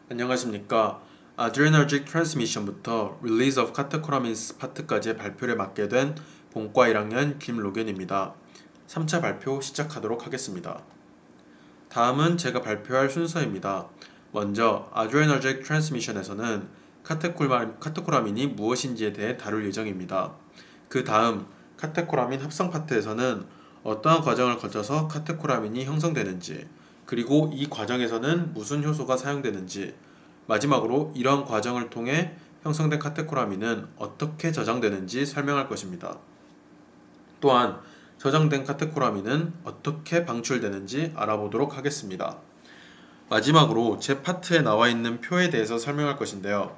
안녕하십니까. Adrenergic Transmission부터 Release of Catecholamines 파트까지의 발표를 맡게 된 본과 1학년 김로균입니다. 3차 발표 시작하도록 하겠습니다. 다음은 제가 발표할 순서입니다. 먼저 Adrenergic Transmission에서는 카테코라민이 무엇인지에 대해 다룰 예정입니다. 그 다음 카테코라민 합성 파트에서는 어떠한 과정을 거쳐서 카테코라민이 형성되는지, 그리고 이 과정에서는 무슨 효소가 사용되는지, 마지막으로 이러한 과정을 통해 형성된 카테코라민은 어떻게 저장되는지 설명할 것입니다. 또한 저장된 카테코라민은 어떻게 방출되는지 알아보도록 하겠습니다. 마지막으로 제 파트에 나와 있는 표에 대해서 설명할 것인데요.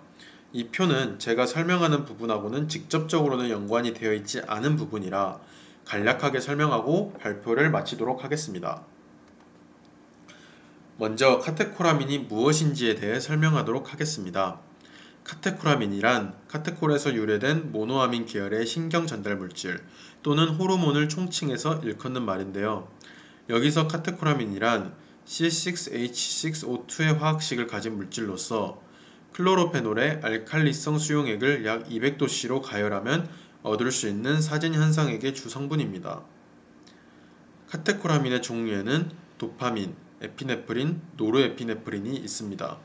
이 표는 제가 설명하는 부분하고는 직접적으로는 연관이 되어 있지 않은 부분이라 간략하게 설명하고 발표를 마치도록 하겠습니다. 먼저 카테코라민이 무엇인지에 대해 설명하도록 하겠습니다. 카테코라민이란 카테콜에서 유래된 모노아민 계열의 신경 전달 물질 또는 호르몬을 총칭해서 일컫는 말인데요. 여기서 카테코라민이란 C6H6O2의 화학식을 가진 물질로서 클로로페놀의 알칼리성 수용액을 약 200도씨로 가열하면 얻을 수 있는 사진 현상액의 주성분입니다. 카테코라민의 종류에는 도파민, 에피네프린, 노르에피네프린이 있습니다.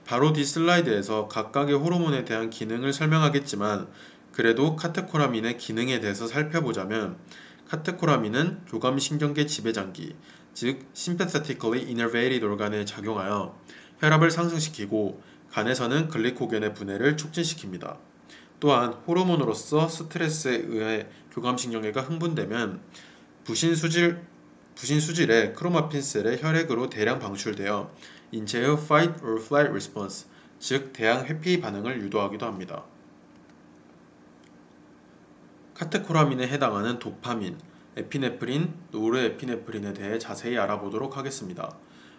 바로 뒤 슬라이드에서 각각의 호르몬에 대한 기능을 설명하겠지만 그래도 카테코라민의 기능에 대해서 살펴보자면 카테코라민은 교감신경계 지배장기, 즉 sympathetically innervated organ에 작용하여 혈압을 상승시키고 간에서는 글리코겐의 분해를 촉진시킵니다. 또한 호르몬으로서 스트레스에 의해 교감신경계가 흥분되면 부신 수질의 크로마틴 셀의 혈액으로 대량 방출되어 인체의 fight or flight response, 즉 대항 회피 반응을 유도하기도 합니다. 카테코라민에 해당하는 도파민, 에피네프린, 노르에피네프린에 대해 자세히 알아보도록 하겠습니다.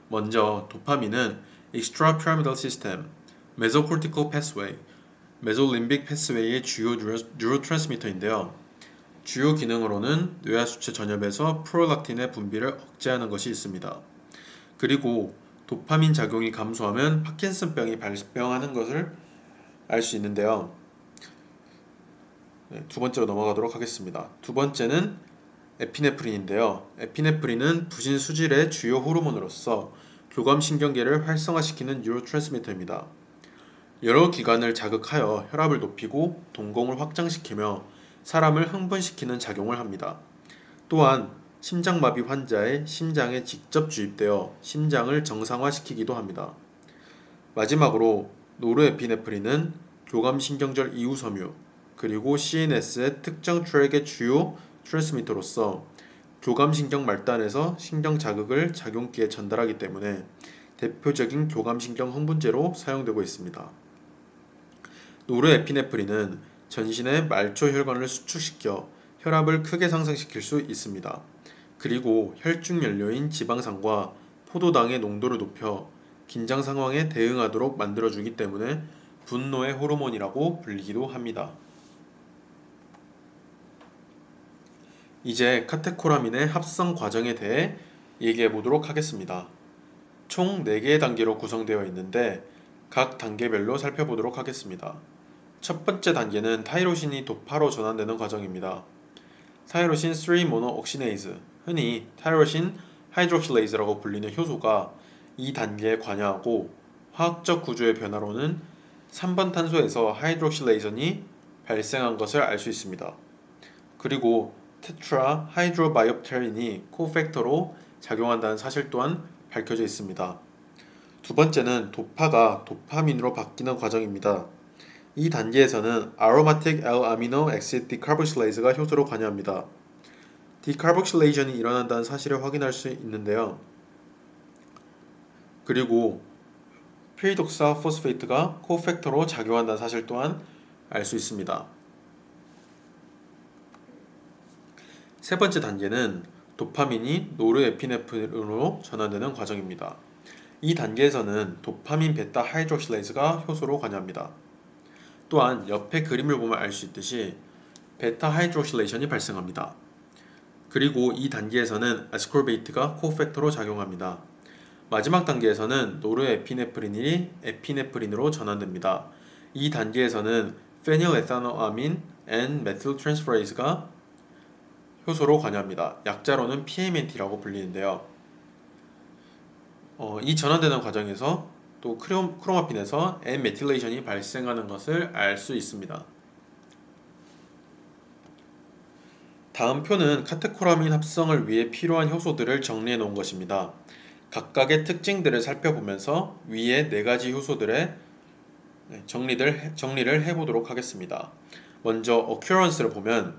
먼저 도파민은 extrapyramidal system, mesocortical pathway, 메솔림빅 패스웨이의 주요 뉴로트랜스미터인데요. 주요 기능으로는 뇌하수체 전엽에서 프롤락틴의 분비를 억제하는 것이 있습니다. 그리고 도파민 작용이 감소하면 파킨슨병이 발병하는 것을 알 수 있는데요. 두 번째로 넘어가도록 하겠습니다. 두 번째는 에피네프린인데요. 에피네프린은 부신 수질의 주요 호르몬으로서 교감신경계를 활성화시키는 뉴로트랜스미터입니다. 여러 기관을 자극하여 혈압을 높이고 동공을 확장시키며 사람을 흥분시키는 작용을 합니다. 또한 심장마비 환자의 심장에 직접 주입되어 심장을 정상화시키기도 합니다. 마지막으로 노르에피네프린은 교감신경절 이후 섬유 그리고 CNS의 특정 트랙의 주요 트랜스미터로서 교감신경 말단에서 신경 자극을 작용기에 전달하기 때문에 대표적인 교감신경 흥분제로 사용되고 있습니다. 노르에피네프린은 전신의 말초 혈관을 수축시켜 혈압을 크게 상승시킬 수 있습니다. 그리고 혈중 연료인 지방산과 포도당의 농도를 높여 긴장 상황에 대응하도록 만들어주기 때문에 분노의 호르몬이라고 불리기도 합니다. 이제 카테코라민의 합성 과정에 대해 얘기해 보도록 하겠습니다. 총 4개의 단계로 구성되어 있는데 각 단계별로 살펴보도록 하겠습니다. 첫 번째 단계는 타이로신이 도파로 전환되는 과정입니다. 타이로신 3-모노옥시네이즈, 흔히 타이로신 하이드록실레이즈라고 불리는 효소가 이 단계에 관여하고 화학적 구조의 변화로는 3번 탄소에서 하이드록실레이전이 발생한 것을 알 수 있습니다. 그리고 테트라 하이드로바이옵테린이 코팩터로 작용한다는 사실 또한 밝혀져 있습니다. 두 번째는 도파가 도파민으로 바뀌는 과정입니다. 이 단계에서는 aromatic L-amino acid decarboxylase가 효소로 관여합니다. 디카복실레이션이 일어난다는 사실을 확인할 수 있는데요. 그리고 피리독사 포스페이트가 코팩터로 작용한다는 사실 또한 알 수 있습니다. 세 번째 단계는 도파민이 노르에피네프린으로 전환되는 과정입니다. 이 단계에서는 도파민 베타 하이드록실레이즈가 효소로 관여합니다. 또한 옆에 그림을 보면 알 수 있듯이 베타 하이드록실레이션이 발생합니다. 그리고 이 단계에서는 아스코르베이트가 코팩터로 작용합니다. 마지막 단계에서는 노르에피네프린이 에피네프린으로 전환됩니다. 이 단계에서는 페닐에타노아민 and 메틸트랜스퍼레이즈가 효소로 관여합니다. 약자로는 PMNT라고 불리는데요. 이 전환되는 과정에서 또 크로마핀에서 N-메틸레이션이 발생하는 것을 알 수 있습니다. 다음 표는 카테코라민 합성을 위해 필요한 효소들을 정리해 놓은 것입니다. 각각의 특징들을 살펴보면서 위에 네 가지 효소들의 정리를 해보도록 하겠습니다. 먼저 occurrence를 보면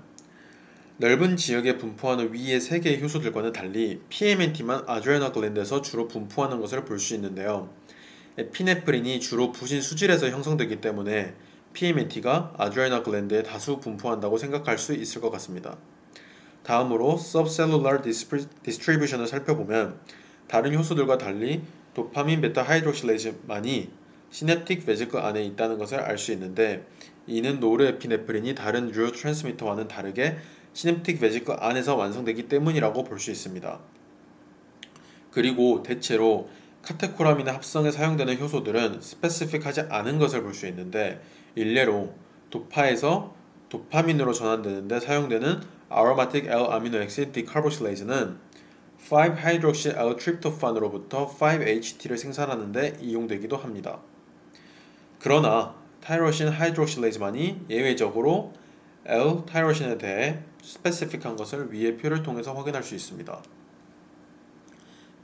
넓은 지역에 분포하는 위의 세 개의 효소들과는 달리 PMNT만 아드레날 글랜드에서 주로 분포하는 것을 볼 수 있는데요. 에피네프린이 주로 부신 수질에서 형성되기 때문에 PMNT가 아드레날 글랜드에 다수 분포한다고 생각할 수 있을 것 같습니다. 다음으로 subcellular distribution을 살펴보면 다른 효소들과 달리 도파민 베타 하이드록실레이즈만이 시냅틱 베지클 안에 있다는 것을 알 수 있는데 이는 노르에피네프린이 다른 뉴로트랜스미터와는 다르게 시냅틱 베지클 안에서 완성되기 때문이라고 볼 수 있습니다. 그리고 대체로 카테코라민의 합성에 사용되는 효소들은 스페시픽하지 않은 것을 볼 수 있는데 일례로 도파에서 도파민으로 전환되는데 사용되는 aromatic L-aminoacid decarboxylase는 5-hydroxy-L-tryptophan으로부터 5-HT를 생산하는 데 이용되기도 합니다. 그러나 타이로신 하이드록실레이즈만이 예외적으로 L-타이로신에 대해 스페시픽한 것을 위의 표를 통해서 확인할 수 있습니다.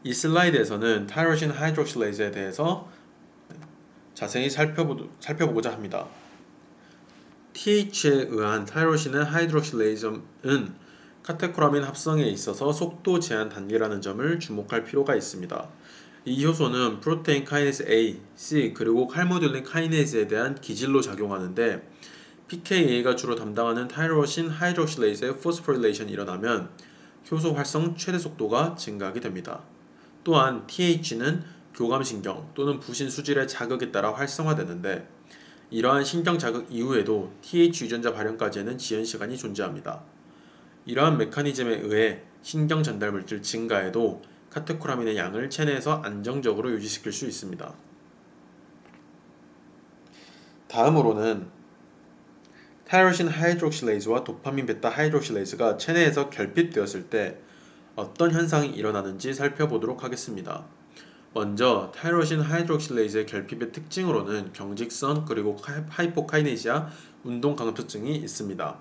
이 슬라이드에서는 타이로신 하이드록실레이즈에 대해서 자세히 살펴보고자 합니다. TH에 의한 타이로신의 하이드록실레이즈는 카테코라민 합성에 있어서 속도 제한 단계라는 점을 주목할 필요가 있습니다. 이 효소는 프로테인 카이네이즈 A, C 그리고 칼모듈린 카이네이즈에 대한 기질로 작용하는데 pKa가 주로 담당하는 타이로신 하이드록실레이즈의 포스포릴레이션이 일어나면 효소 활성 최대 속도가 증가하게 됩니다. 또한 TH는 교감신경 또는 부신 수질의 자극에 따라 활성화되는데 이러한 신경 자극 이후에도 TH 유전자 발현까지는 지연 시간이 존재합니다. 이러한 메커니즘에 의해 신경 전달 물질 증가에도 카테코라민의 양을 체내에서 안정적으로 유지시킬 수 있습니다. 다음으로는 타이로신 하이드록실레이즈와 도파민 베타 하이드록실레이즈가 체내에서 결핍되었을 때 어떤 현상이 일어나는지 살펴보도록 하겠습니다. 먼저 타이로신 하이드록실레이즈의 결핍의 특징으로는 경직성 그리고 하이포카이네시아 운동 강압증이 있습니다.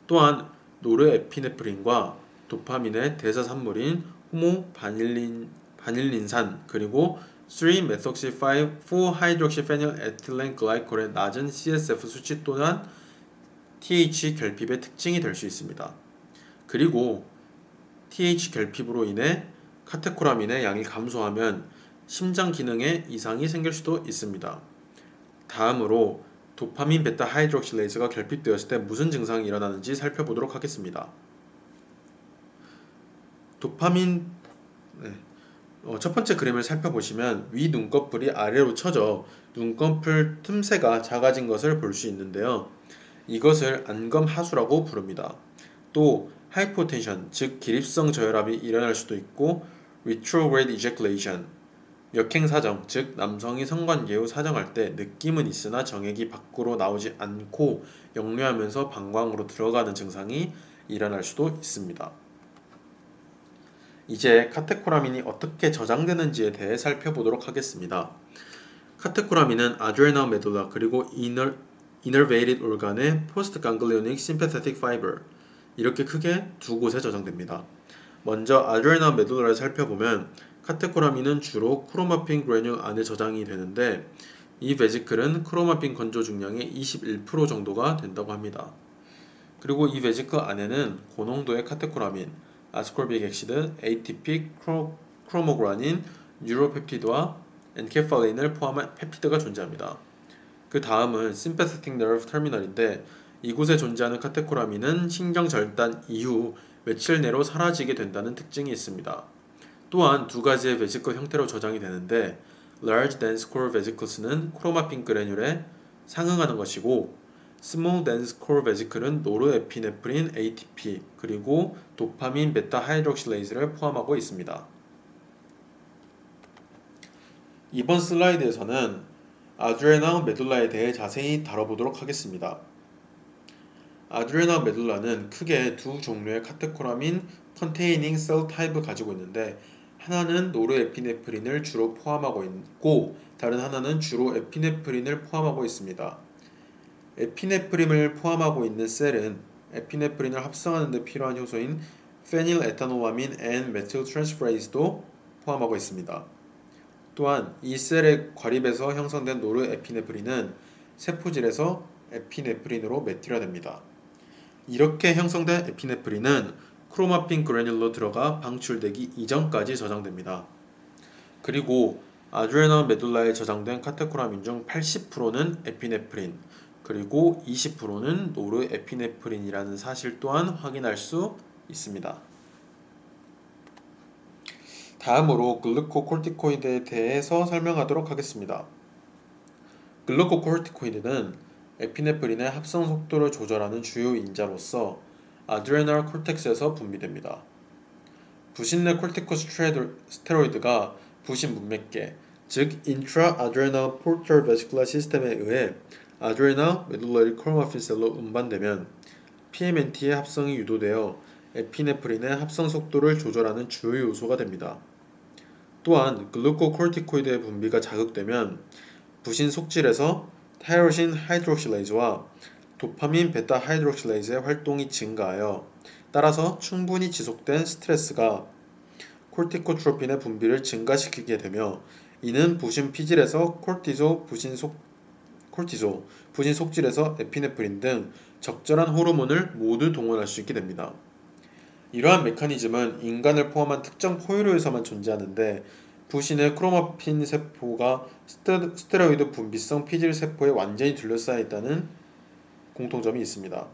또한 노르에피네프린과 도파민의 대사산물인 호모바닐린산 그리고 3-methoxy-4-hydroxyphenylethylen 글라이콜의 낮은 CSF 수치 또한 TH 결핍의 특징이 될 수 있습니다. 그리고 TH 결핍으로 인해 카테코라민의 양이 감소하면 심장 기능에 이상이 생길 수도 있습니다. 다음으로 도파민 베타 하이드록실레이즈가 결핍되었을 때 무슨 증상이 일어나는지 살펴보도록 하겠습니다. 첫 번째 그림을 살펴보시면 위 눈꺼풀이 아래로 처져 눈꺼풀 틈새가 작아진 것을 볼 수 있는데요. 이것을 안검하수라고 부릅니다. 또 하이포텐션, 즉 기립성 저혈압이 일어날 수도 있고 retrograde ejaculation, 역행사정, 즉 남성이 성관계 후 사정할 때 느낌은 있으나 정액이 밖으로 나오지 않고 역류하면서 방광으로 들어가는 증상이 일어날 수도 있습니다. 이제 카테코라민이 어떻게 저장되는지에 대해 살펴보도록 하겠습니다. 카테코라민은 아드레날 메둘라 그리고 이너베이티드 organ의 포스트강글리오닉 심패테틱 파이버 이렇게 크게 두 곳에 저장됩니다. 먼저 아드레날 메둘라를 살펴보면 카테코라민은 주로 크로마핀 그래뉼 안에 저장이 되는데 이 베지클은 크로마핀 건조 중량의 21% 정도가 된다고 합니다. 그리고 이 베지클 안에는 고농도의 카테코라민, 아스코르빅 액시드, ATP, 크로모그라닌, 뉴로펩티드와 엔케팔린을 포함한 펩티드가 존재합니다. 그 다음은 심패thetic nerve terminal인데 이곳에 존재하는 카테코라민은 신경 절단 이후 며칠 내로 사라지게 된다는 특징이 있습니다. 또한 두 가지의 베지클 형태로 저장이 되는데 large dense core vesicles는 크로마핀 그래뉼에 상응하는 것이고 small dense core vesicle은 노르에피네프린, ATP 그리고 도파민 베타 하이드록실레이즈를 포함하고 있습니다. 이번 슬라이드에서는 아드레나 메둘라에 대해 자세히 다뤄보도록 하겠습니다. 아드레나 메둘라는 크게 두 종류의 카테코라민 컨테이닝 셀 타입을 가지고 있는데 하나는 노르에피네프린을 주로 포함하고 있고 다른 하나는 주로 에피네프린을 포함하고 있습니다. 에피네프린을 포함하고 있는 셀은 에피네프린을 합성하는 데 필요한 효소인 페닐에타노아민 N 메틸 트랜스퍼레이즈도 포함하고 있습니다. 또한 이 셀의 과립에서 형성된 노르에피네프린은 세포질에서 에피네프린으로 메틸화됩니다. 이렇게 형성된 에피네프린은 크로마핀 그래뉼러 들어가 방출되기 이전까지 저장됩니다. 그리고 아드레나 메둘라에 저장된 카테코라민 중 80%는 에피네프린, 그리고 20%는 노르에피네프린이라는 사실 또한 확인할 수 있습니다. 다음으로 글루코콜티코이드에 대해서 설명하도록 하겠습니다. 글루코콜티코이드는 에피네프린의 합성 속도를 조절하는 주요 인자로서 아드레날 콜텍스에서 분비됩니다. 부신 내 콜티코스테로이드가 부신 문맥계, 즉 인트라아드레날 포르터 베시클라 시스템에 의해 아드레나 메둘러리 크로마핀 셀로 운반되면 PMNT의 합성이 유도되어 에피네프린의 합성 속도를 조절하는 주요 요소가 됩니다. 또한 글루코콜티코이드의 분비가 자극되면 부신 속질에서 타이로신 하이드록실레이즈와 도파민 베타 하이드록실레이즈의 활동이 증가하여 따라서 충분히 지속된 스트레스가 콜티코트로핀의 분비를 증가시키게 되며 이는 부신 피질에서 콜티조, 부신 속질에서 에피네프린 등 적절한 호르몬을 모두 동원할 수 있게 됩니다. 이러한 메커니즘은 인간을 포함한 특정 포유류에서만 존재하는데 부신의 크로마핀 세포가 스테로이드 분비성 피질 세포에 완전히 둘러싸여 있다는 공통점이 있습니다.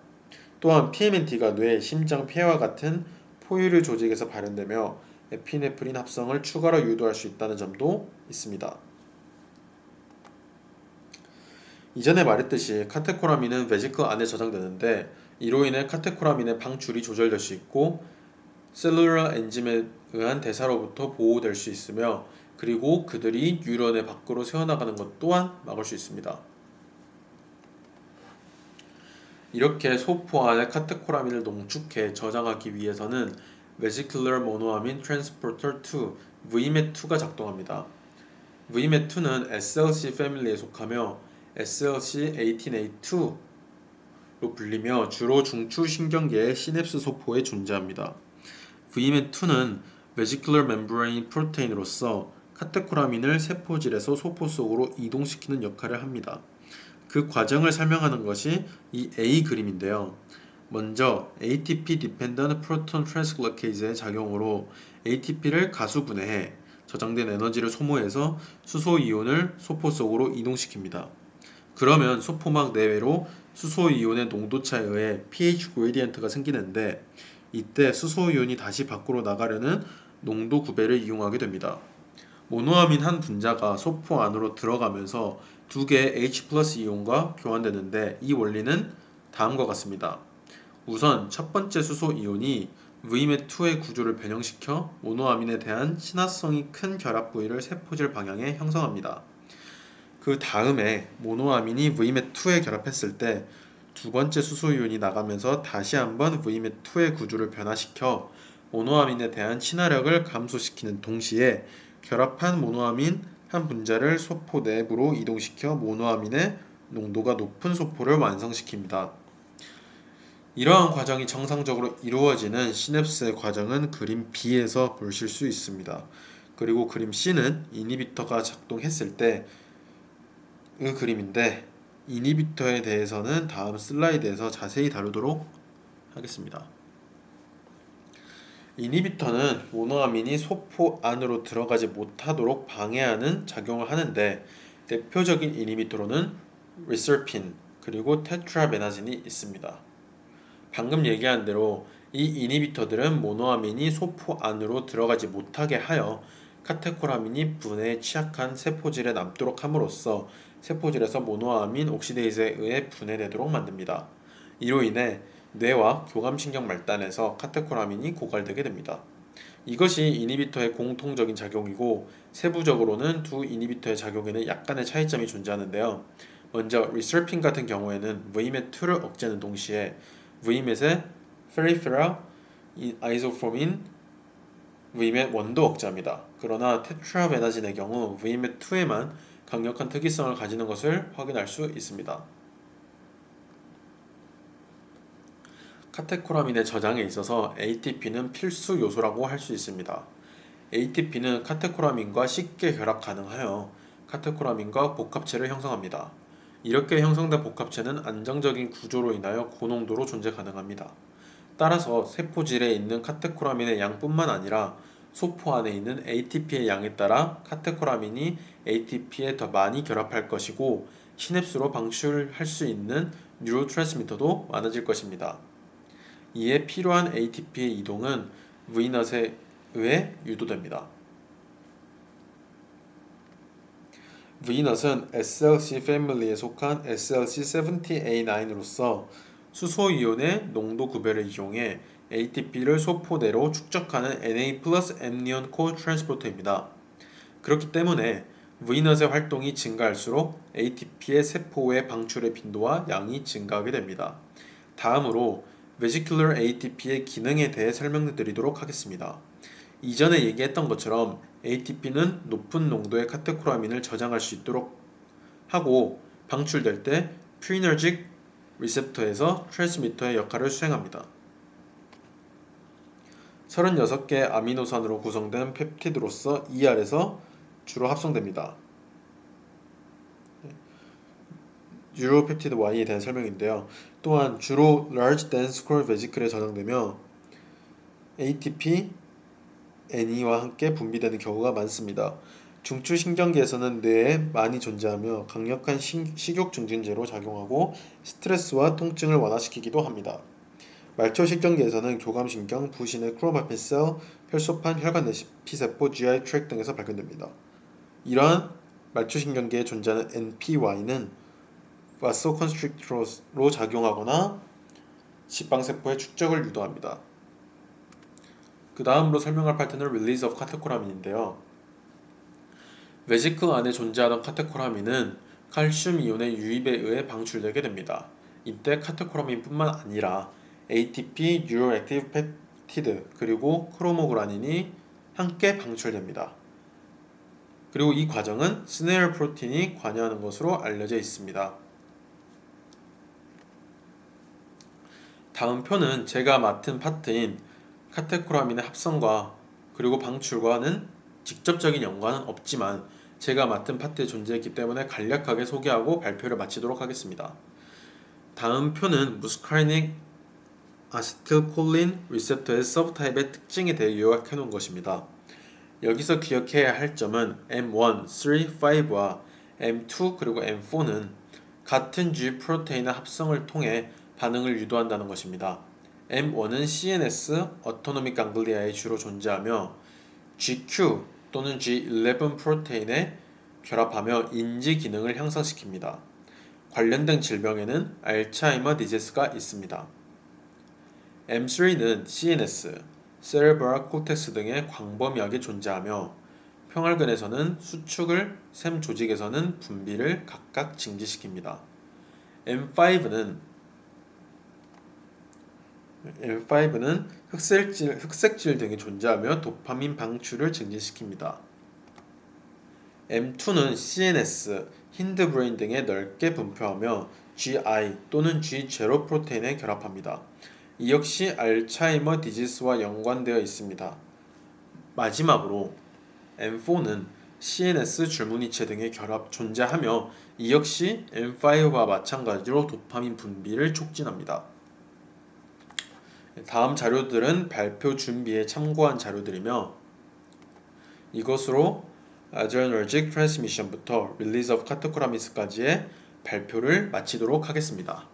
또한 PMNT가 뇌, 심장, 폐와 같은 포유류 조직에서 발현되며 에피네프린 합성을 추가로 유도할 수 있다는 점도 있습니다. 이전에 말했듯이 카테코라민은 베지클 안에 저장되는데 이로 인해 카테코라민의 방출이 조절될 수 있고 셀룰러 엔짐에 의한 대사로부터 보호될 수 있으며 그리고 그들이 뉴런의 밖으로 새어나가는 것 또한 막을 수 있습니다. 이렇게 소포 안에 카테코라민을 농축해 저장하기 위해서는 Vesicular Monoamine Transporter 2 VMAT2가 작동합니다. VMAT2는 SLC 패밀리에 속하며 SLC18A2로 불리며 주로 중추신경계의 시냅스 소포에 존재합니다. VMAT2는 Vesicular Membrane 프로테인으로서 카테코라민을 세포질에서 소포 속으로 이동시키는 역할을 합니다. 그 과정을 설명하는 것이 이 A 그림인데요. 먼저 ATP Dependent Proton Translocase의 작용으로 ATP를 가수분해해 저장된 에너지를 소모해서 수소 이온을 소포 속으로 이동시킵니다. 그러면 소포막 내외로 수소 이온의 농도차에 의해 pH 그레디언트가 생기는데 이때 수소 이온이 다시 밖으로 나가려는 농도 구배를 이용하게 됩니다. 모노아민 한 분자가 소포 안으로 들어가면서 두 개의 H 플러스 이온과 교환되는데 이 원리는 다음과 같습니다. 우선 첫 번째 수소 이온이 VMAT2의 구조를 변형시켜 모노아민에 대한 친화성이 큰 결합 부위를 세포질 방향에 형성합니다. 그 다음에 모노아민이 VMAT2에 결합했을 때 두 번째 수소 이온이 나가면서 다시 한번 VMAT2의 구조를 변화시켜 모노아민에 대한 친화력을 감소시키는 동시에 결합한 모노아민 한 분자를 소포 내부로 이동시켜 모노아민의 농도가 높은 소포를 완성시킵니다. 이러한 과정이 정상적으로 이루어지는 시냅스의 과정은 그림 B에서 보실 수 있습니다. 그리고 그림 C는 이니비터가 작동했을 때의 그림인데 이니비터에 대해서는 다음 슬라이드에서 자세히 다루도록 하겠습니다. 이니비터는 모노아민이 소포 안으로 들어가지 못하도록 방해하는 작용을 하는데 대표적인 이니비터로는 리설핀 그리고 테트라베나진이 있습니다. 방금 얘기한 대로 이 이니비터들은 모노아민이 소포 안으로 들어가지 못하게 하여 카테코라민이 분해에 취약한 세포질에 남도록 함으로써 세포질에서 모노아민 옥시데이즈에 의해 분해되도록 만듭니다. 이로 인해 뇌와 교감신경 말단에서 카테코라민이 고갈되게 됩니다. 이것이 이니비터의 공통적인 작용이고 세부적으로는 두 이니비터의 작용에는 약간의 차이점이 존재하는데요. 먼저 리설핀 같은 경우에는 Vmet2를 억제하는 동시에 Vmet의 페리페럴 아이소포민 Vmet1도 억제합니다. 그러나 테트라베나진의 경우 Vmet2에만 강력한 특이성을 가지는 것을 확인할 수 있습니다. 카테코라민의 저장에 있어서 ATP는 필수 요소라고 할 수 있습니다. ATP는 카테코라민과 쉽게 결합 가능하여 카테코라민과 복합체를 형성합니다. 이렇게 형성된 복합체는 안정적인 구조로 인하여 고농도로 존재 가능합니다. 따라서 세포질에 있는 카테코라민의 양뿐만 아니라 소포 안에 있는 ATP의 양에 따라 카테코라민이 ATP에 더 많이 결합할 것이고 시냅스로 방출할 수 있는 뉴로트랜스미터도 많아질 것입니다. 이에 필요한 ATP의 이동은 Vnut에 의해 유도됩니다. Vnut은 SLC 패밀리에 속한 SLC70A9로서 수소이온의 농도 구별을 이용해 ATP를 소포 내로 축적하는 Na 플러스 앰니온 코 트랜스포터입니다. 그렇기 때문에 Vnut의 활동이 증가할수록 ATP의 세포의 방출의 빈도와 양이 증가하게 됩니다. 다음으로 Vesicular ATP의 기능에 대해 설명드리도록 하겠습니다. 이전에 얘기했던 것처럼 ATP는 높은 농도의 카테코라민을 저장할 수 있도록 하고 방출될 때 퓨리너직 리셉터에서 트랜스미터의 역할을 수행합니다. 36개 아미노산으로 구성된 펩티드로서 ER에서 주로 합성됩니다. 유로펩티드 Y에 대한 설명인데요. 또한 주로 large dense core vesicle에 저장되며 ATP, NE와 함께 분비되는 경우가 많습니다. 중추신경계에서는 뇌에 많이 존재하며 강력한 식욕 증진제로 작용하고 스트레스와 통증을 완화시키기도 합니다. 말초신경계에서는 교감신경, 부신의 크로마펜셀, 혈소판, 혈관내피세포, GI 트랙 등에서 발견됩니다. 이러한 말초신경계에 존재하는 NPY는 바소컨스트릭터로 작용하거나 지방세포의 축적을 유도합니다. 그 다음으로 설명할 파트는 Release of 카테코라민인데요. 베지클 안에 존재하던 카테코라민은 칼슘 이온의 유입에 의해 방출되게 됩니다. 이때 카테코라민뿐만 아니라 ATP, 뉴로액티브 펩티드, 그리고 크로모그라닌이 함께 방출됩니다. 그리고 이 과정은 스네일 프로틴이 관여하는 것으로 알려져 있습니다. 다음 표는 제가 맡은 파트인 카테코라민의 합성과 그리고 방출과는 직접적인 연관은 없지만 제가 맡은 파트에 존재했기 때문에 간략하게 소개하고 발표를 마치도록 하겠습니다. 다음 표는 무스카리닉 아세틸콜린 리셉터의 서브타입의 특징에 대해 요약해 놓은 것입니다. 여기서 기억해야 할 점은 M1, 3, 5와 M2 그리고 M4는 같은 G 프로테인의 합성을 통해 반응을 유도한다는 것입니다. M1은 CNS 어토노믹 강글리아에 주로 존재하며 GQ 또는 G11 프로테인에 결합하며 인지 기능을 향상시킵니다. 관련된 질병에는 알츠하이머 디지스가 있습니다. M3는 CNS, 세레브랄 콜텍스 등의 광범위하게 존재하며 평활근에서는 수축을, 샘 조직에서는 분비를 각각 증지시킵니다. M5는 흑색질 등이 존재하며 도파민 방출을 증진시킵니다. M2는 CNS, 힌드브레인 등에 넓게 분포하며 GI 또는 G0 프로테인에 결합합니다. 이 역시 알츠하이머 디지스와 연관되어 있습니다. 마지막으로 M4는 CNS 줄무늬체 등의 결합 존재하며 이 역시 M5와 마찬가지로 도파민 분비를 촉진합니다. 다음 자료들은 발표 준비에 참고한 자료들이며 이것으로 Adrenergic Transmission부터 Release of Catecholamines 까지의 발표를 마치도록 하겠습니다.